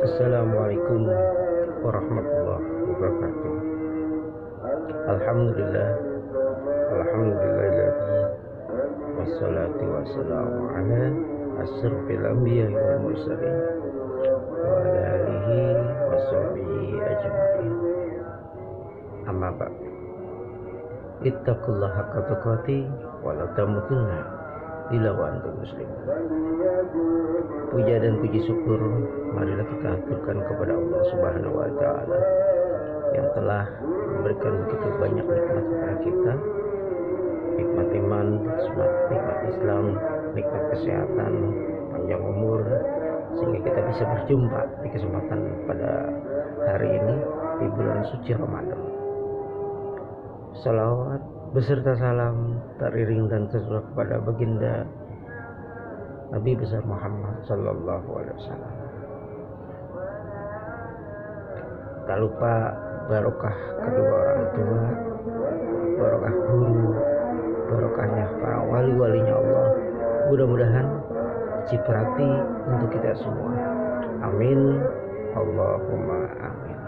Assalamualaikum warahmatullahi wabarakatuh. Alhamdulillah, alhamdulillahilladzi wassalatu wassalamu ala asyrafil anbiya wal mursalin wa ala alihi washabihi ajma'in. Amma ba'd. Ittaqullaha haqqa tuqatih wa la tamutunna illa wa antum muslimun. Puja dan puji syukur marilah kita aturkan kepada Allah Subhanahu wa taala yang telah memberikan begitu banyak nikmat kepada kita, nikmat iman, nikmat Islam, nikmat kesehatan, panjang umur, sehingga kita bisa berjumpa di kesempatan pada hari ini di bulan suci Ramadan. Salawat beserta salam teriring dan tersurah kepada baginda Nabi besar Muhammad sallallahu alaihi wasallam. Tak lupa barokah kedua orang tua, barokah guru, barokahnya para wali-walinya Allah. Mudah-mudahan ciprati untuk kita semua. Amin. Allahumma amin.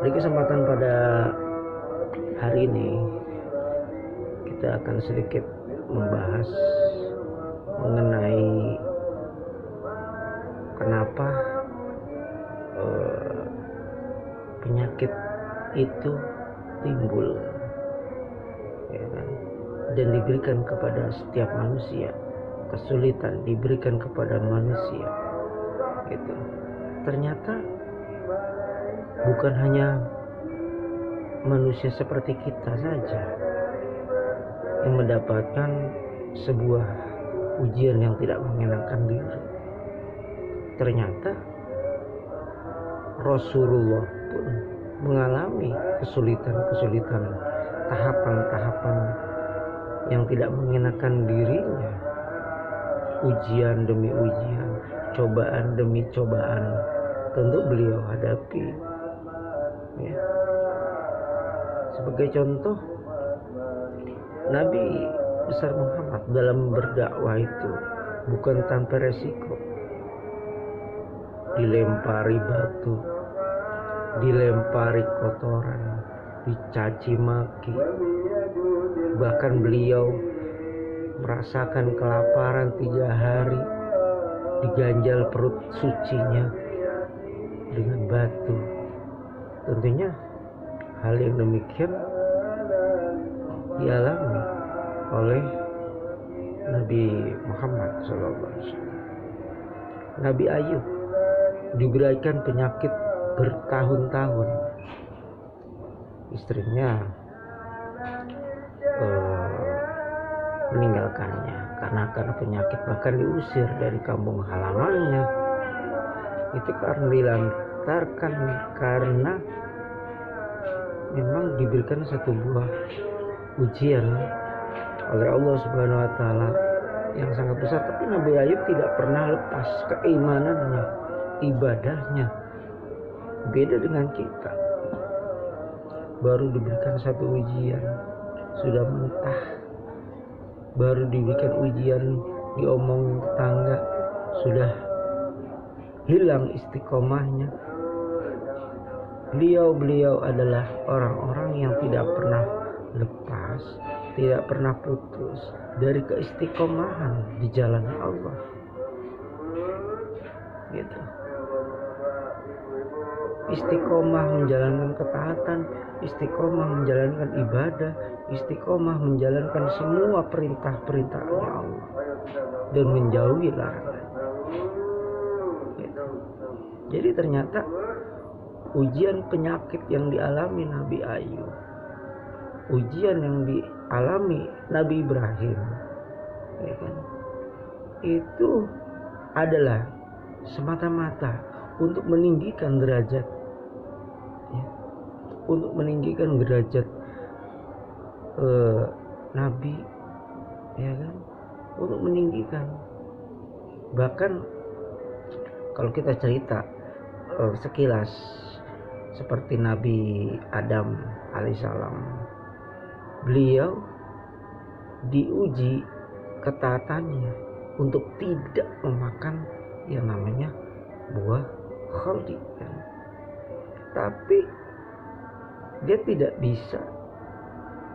Di kesempatan pada hari ini kita akan sedikit membahas mengenai kenapa penyakit itu timbul, ya kan? Dan diberikan kepada setiap manusia, kesulitan diberikan kepada manusia. Gitu. Ternyata bukan hanya manusia seperti kita saja yang mendapatkan sebuah ujian yang tidak mengenakan diri. Ternyata Rasulullah pun mengalami kesulitan-kesulitan, tahapan-tahapan yang tidak mengenakan dirinya. Ujian demi ujian, cobaan demi cobaan, tentu beliau hadapi. Ya. Sebagai contoh, Nabi besar Muhammad dalam berdakwah itu bukan tanpa resiko. Dilempari batu, dilempari kotoran, dicaci maki. Bahkan beliau merasakan kelaparan 3 hari, diganjal perut sucinya dengan batu. Tentunya hal yang demikian dialami oleh Nabi Muhammad SAW. Nabi Ayub diberikan penyakit bertahun-tahun. Istrinya meninggalkannya karena penyakit, bahkan diusir dari kampung halamannya. Itu karena dilantarkan karena memang diberikan satu buah ujian oleh Allah Subhanahu wa taala yang sangat besar. Tapi Nabi Ayub tidak pernah lepas keimanannya, ibadahnya. Beda dengan kita. Baru diberikan satu ujian sudah mentah. Baru diberikan ujian diomongin tetangga sudah hilang istiqomahnya. Beliau adalah orang-orang yang tidak pernah lepas, tidak pernah putus dari keistiqomahan di jalan Allah. Gitu. Istiqomah menjalankan ketaatan, istiqomah menjalankan ibadah, istiqomah menjalankan semua perintah-perintahnya Allah dan menjauhi larangan. Gitu. Jadi ternyata ujian penyakit yang dialami Nabi Ayub, ujian yang dialami Nabi Ibrahim, ya kan, itu adalah semata-mata untuk meninggikan derajat, ya, untuk meninggikan derajat Nabi, ya kan, untuk meninggikan. Bahkan kalau kita cerita sekilas seperti Nabi Adam alaihissalam, beliau diuji ketaatannya untuk tidak memakan yang namanya buah khaldi kan. Tapi dia tidak bisa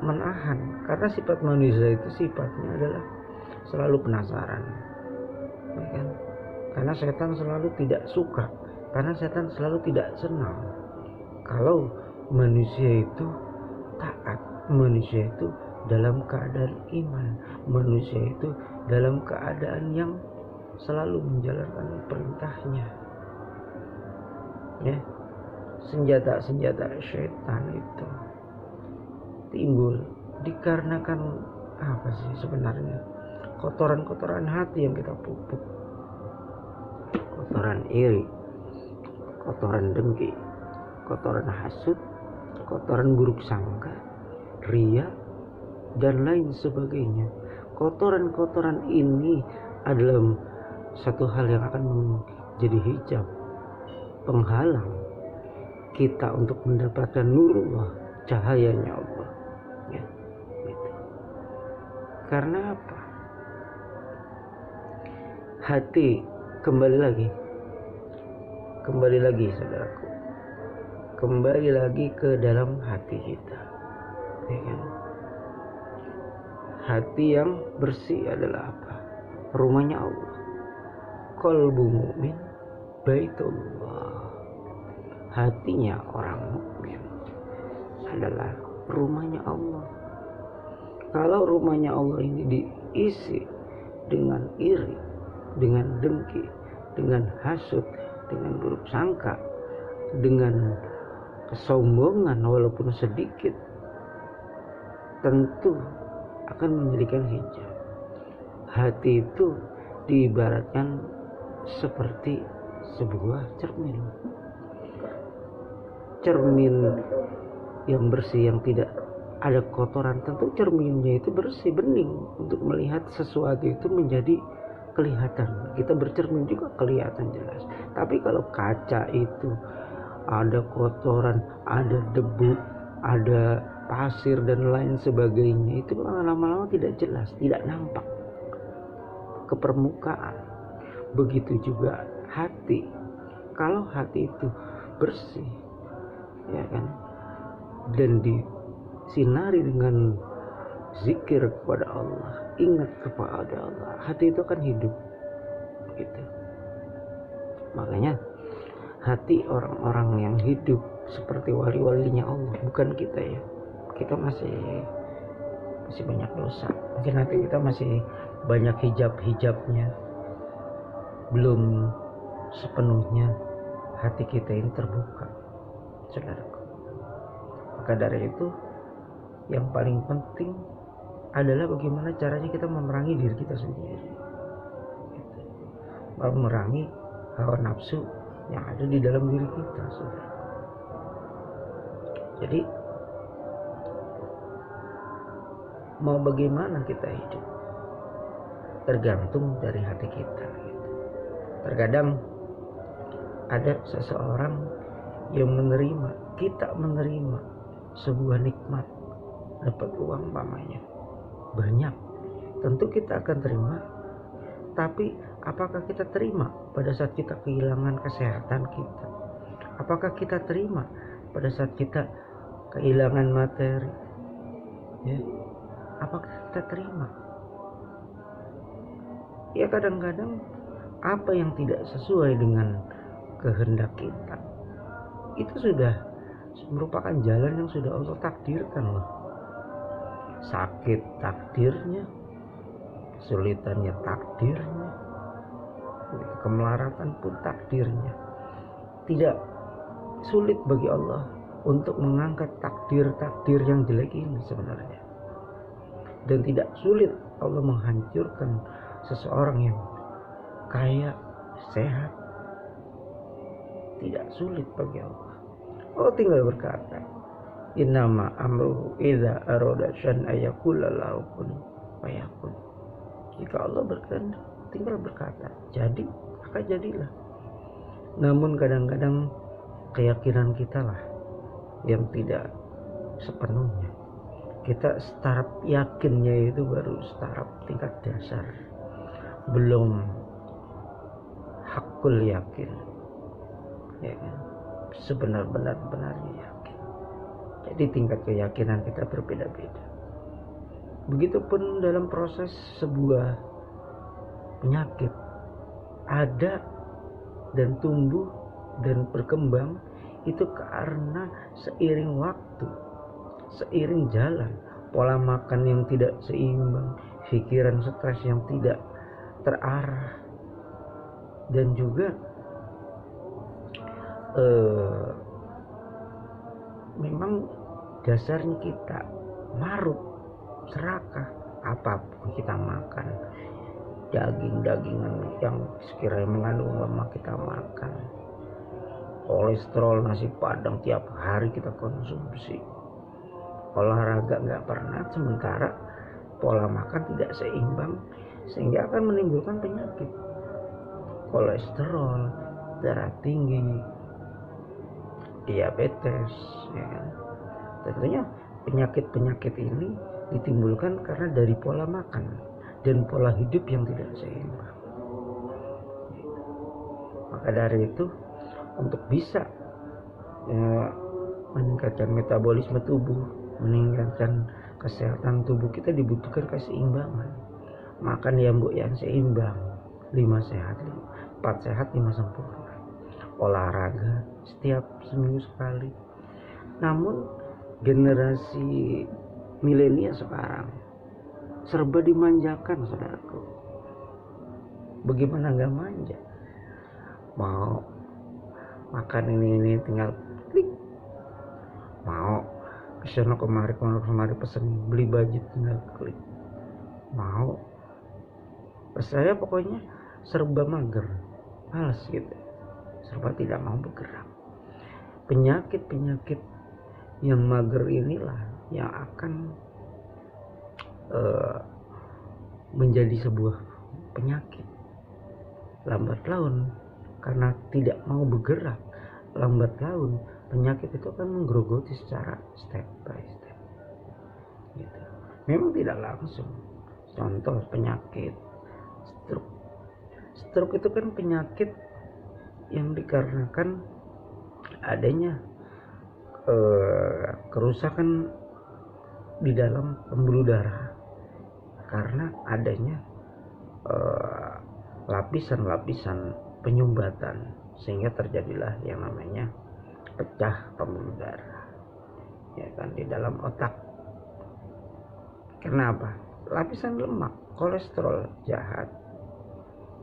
menahan, karena sifat manusia itu sifatnya adalah selalu penasaran, ya kan? Karena setan selalu tidak suka, karena setan selalu tidak senang kalau manusia itu taat, manusia itu dalam keadaan iman, manusia itu dalam keadaan yang selalu menjalankan perintahnya. Ya, senjata-senjata syaitan itu timbul dikarenakan apa sih sebenarnya? Kotoran-kotoran hati yang kita pupuk, kotoran iri, kotoran dengki, kotoran hasud, kotoran buruk sangka, ria, dan lain sebagainya. Kotoran-kotoran ini adalah satu hal yang akan menjadi hijab, penghalang kita untuk mendapatkan nurullah, cahayanya Allah. Ya, gitu. Karena apa? Hati, kembali lagi saudaraku, kembali lagi ke dalam hati kita, ya kan? Hati yang bersih adalah apa? Rumahnya Allah. Qalbu mu'min baitullah. Hatinya orang mukmin adalah rumahnya Allah. Kalau rumahnya Allah ini diisi dengan iri, dengan dengki, dengan hasud, dengan buruk sangka, dengan kesombongan walaupun sedikit, tentu akan menjadikan hijab. Hati itu diibaratkan seperti sebuah cermin yang bersih, yang tidak ada kotoran. Tentu cerminnya itu bersih, bening, untuk melihat sesuatu itu menjadi kelihatan. Kita bercermin juga kelihatan jelas. Tapi kalau kaca itu ada kotoran, ada debu, ada pasir dan lain sebagainya, itu lama-lama tidak jelas, tidak nampak ke permukaan. Begitu juga hati. Kalau hati itu bersih, ya kan, dan disinari dengan zikir kepada Allah, ingat kepada Allah, hati itu akan hidup gitu. Makanya hati orang-orang yang hidup seperti wali-walinya Allah, bukan kita ya. Kita masih banyak dosa. Mungkin hati kita masih banyak hijab-hijabnya, belum sepenuhnya hati kita ini terbuka, saudaraku. Maka dari itu yang paling penting adalah bagaimana caranya kita memerangi diri kita sendiri, memerangi hawa nafsu yang ada di dalam diri kita, saudara. Jadi mau bagaimana kita hidup tergantung dari hati kita gitu. Terkadang ada seseorang yang kita menerima sebuah nikmat, dapat uang umpamanya banyak, tentu kita akan terima. Tapi apakah kita terima pada saat kita kehilangan kesehatan kita? Apakah kita terima pada saat kita kehilangan materi? Ya, apakah kita terima? Ya, kadang-kadang apa yang tidak sesuai dengan kehendak kita itu sudah merupakan jalan yang sudah Allah takdirkan loh. Sakit takdirnya, kesulitannya takdirnya, kemelaratan pun takdirnya. Tidak sulit bagi Allah untuk mengangkat takdir-takdir yang jelek ini sebenarnya. Dan tidak sulit Allah menghancurkan seseorang yang kaya, sehat. Tidak sulit bagi Allah. Allah tinggal berkata, innama amruhu idza arada syai'an ayaqula lahu kun fayakun. Jika Allah berkehendak, tinggal berkata, jadi, maka jadilah. Namun kadang-kadang keyakinan kita lah yang tidak sepenuhnya. Kita startup yakinnya itu baru startup tingkat dasar, belum hakul yakin, ya kan? Sebenar-benarnya yakin. Jadi tingkat keyakinan kita berbeda-beda. Begitupun dalam proses sebuah penyakit, ada dan tumbuh dan berkembang itu karena seiring waktu, seiring jalan, pola makan yang tidak seimbang, pikiran stres yang tidak terarah, dan juga memang dasarnya kita marut, serakah, apapun kita makan, daging-dagingan yang sekiranya mengandung lemak kita makan, kolesterol nasi padang tiap hari kita konsumsi, olahraga nggak pernah, sementara pola makan tidak seimbang, sehingga akan menimbulkan penyakit kolesterol, darah tinggi, diabetes, ya kan? Tentunya penyakit-penyakit ini ditimbulkan karena dari pola makan dan pola hidup yang tidak seimbang. Maka dari itu, untuk bisa meningkatkan metabolisme tubuh, meningkatkan kesehatan tubuh kita, dibutuhkan keseimbangan. Makan yang seimbang, 5 sehat, 4 sehat 5 sempurna. Olahraga setiap seminggu sekali. Namun generasi milenial sekarang serba dimanjakan, saudaraku. Bagaimana nggak manja? Mau makan ini tinggal klik, mau kesana kemari pesen beli baju tinggal klik, mau saya pokoknya serba mager, malas gitu, serba tidak mau bergerak. Penyakit yang mager inilah yang akan menjadi sebuah penyakit lambat laun. Karena tidak mau bergerak, lambat laun penyakit itu akan menggerogoti secara step by step gitu. Memang tidak langsung. Contoh penyakit stroke itu kan penyakit yang dikarenakan adanya kerusakan di dalam pembuluh darah, karena adanya lapisan-lapisan penyumbatan, sehingga terjadilah yang namanya pecah pembuluh darah, ya kan, di dalam otak. Kenapa? Lapisan lemak, kolesterol jahat,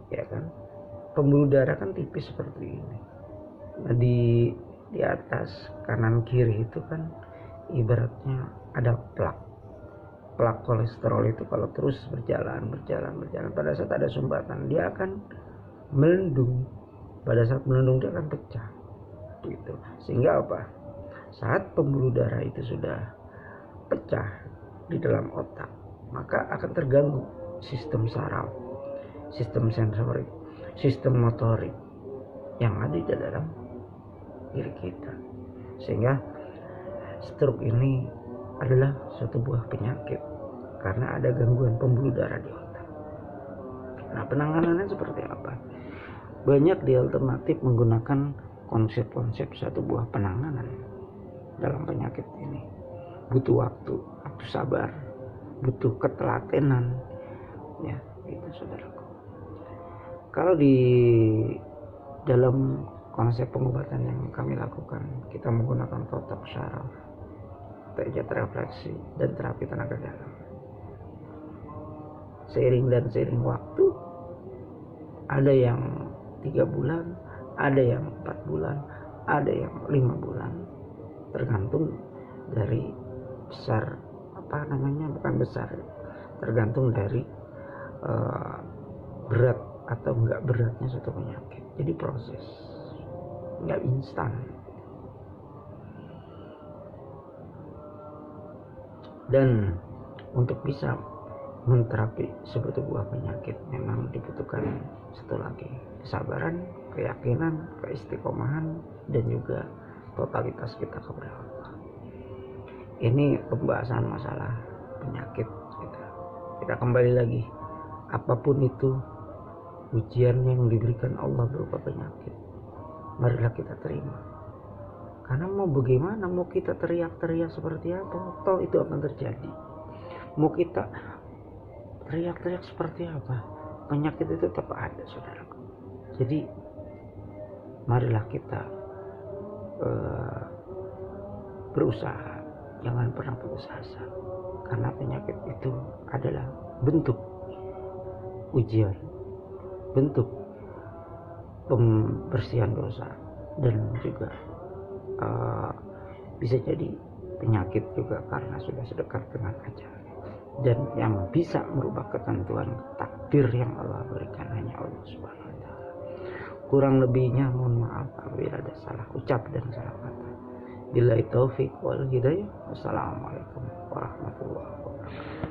ya kan. Pembuluh darah kan tipis seperti ini. Nah, di atas kanan kiri itu kan ibaratnya ada plak kolesterol itu kalau terus berjalan pada saat ada sumbatan dia akan melendung, pada saat melendung dia akan pecah gitu. Sehingga apa? Saat pembuluh darah itu sudah pecah di dalam otak, maka akan terganggu sistem saraf, sistem sensorik, sistem motorik yang ada di dalam diri kita. Sehingga stroke ini adalah suatu buah penyakit karena ada gangguan pembuluh darah di otak. Nah, penanganannya seperti apa? Banyak di alternatif menggunakan konsep-konsep satu buah penanganan dalam penyakit ini. Butuh waktu sabar, butuh ketelatenan, ya itu saudaraku. Kalau di dalam konsep pengobatan yang kami lakukan, kita menggunakan kotak syaraf, teknik refleksi, dan terapi tenaga dalam. Seiring waktu, ada yang 3 bulan, ada yang 4 bulan, ada yang 5 bulan, tergantung dari tergantung dari berat atau enggak beratnya suatu penyakit. Jadi proses, enggak instan. Dan untuk bisa menterapi sebuah penyakit memang dibutuhkan satu lagi, kesabaran, keyakinan, keistiqomahan, dan juga totalitas kita kepada Allah. Ini pembahasan masalah penyakit kita kembali lagi, apapun itu ujian yang diberikan Allah berupa penyakit, marilah kita terima. Karena mau bagaimana, mau kita teriak-teriak seperti apa, toh itu akan terjadi. Mau kita teriak-teriak seperti apa, penyakit itu tetap ada, saudaraku. Jadi marilah kita berusaha, jangan pernah putus asa, karena penyakit itu adalah bentuk ujian, bentuk pembersihan dosa, dan juga bisa jadi penyakit juga karena sudah sedekat dengan ajal. Dan yang bisa merubah ketentuan takdir yang Allah berikan hanya Allah Subhanahu wa Ta'ala. Kurang lebihnya mohon maaf apabila ada salah ucap dan salah kata. Billahi taufik wal hidayah. Wassalamualaikum warahmatullahi wabarakatuh.